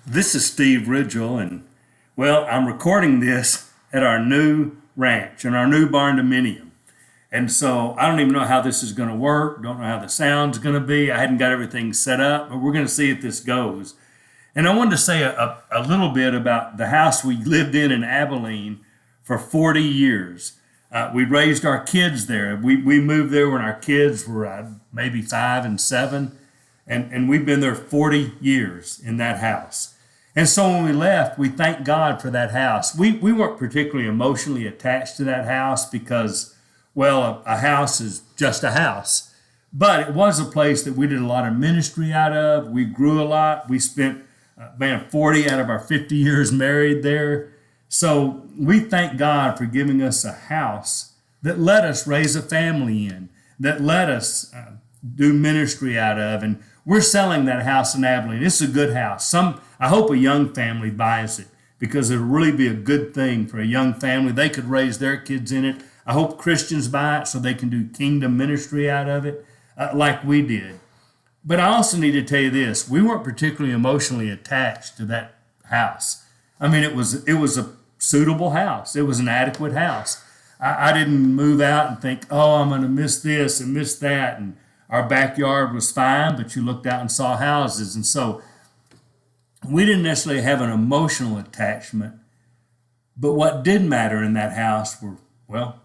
This is Steve Ridgel, and I'm recording this at our new ranch and our new barn dominium. And so I don't even know how this is going to work, don't know how the sound's going to be. I hadn't got everything set up, but we're going to see if this goes. And I wanted to say a little bit about the house we lived in Abilene for 40 years. We raised our kids there. We moved there when our kids were maybe 5 and 7, and we've been there 40 years in that house. And so when we left, we thank God for that house. We weren't particularly emotionally attached to that house because, a house is just a house. But it was a place that we did a lot of ministry out of. We grew a lot. We spent 40 out of our 50 years married there. So we thank God for giving us a house that let us raise a family in, that let us do ministry out of. And we're selling that house in Abilene. It's a good house. I hope a young family buys it because it'll really be a good thing for a young family. They could raise their kids in it. I hope Christians buy it so they can do kingdom ministry out of it like we did. But I also need to tell you this. We weren't particularly emotionally attached to that house. I mean, it was a suitable house. It was an adequate house. I didn't move out and think, oh, I'm going to miss this and miss that. And our backyard was fine, but you looked out and saw houses. And so we didn't necessarily have an emotional attachment. But what did matter in that house were,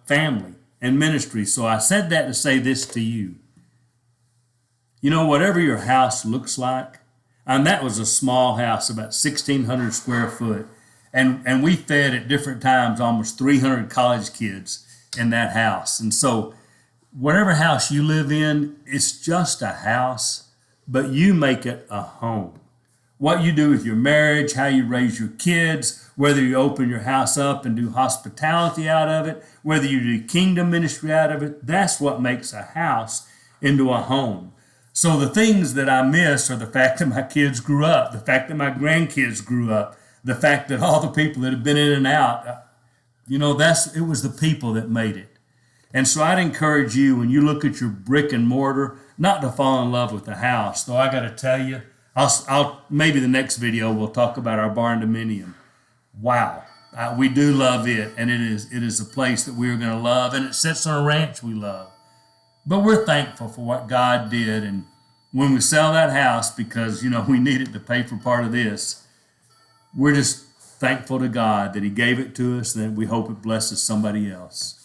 family and ministry. So I said that to say this to you. You know, whatever your house looks like, and that was a small house, about 1,600 square foot. And we fed at different times almost 300 college kids in that house. And so whatever house you live in, it's just a house, but you make it a home. What you do with your marriage, how you raise your kids, whether you open your house up and do hospitality out of it, whether you do kingdom ministry out of it, that's what makes a house into a home. So the things that I miss are the fact that my kids grew up, the fact that my grandkids grew up, the fact that all the people that have been in and out, it was the people that made it. And so I'd encourage you, when you look at your brick and mortar, not to fall in love with the house. Though I got to tell you, I'll maybe the next video we'll talk about our barn dominium. Wow, we do love it, and it is a place that we are going to love, and it sits on a ranch we love. But we're thankful for what God did, and when we sell that house, because we need it to pay for part of this, we're just thankful to God that He gave it to us, and we hope it blesses somebody else.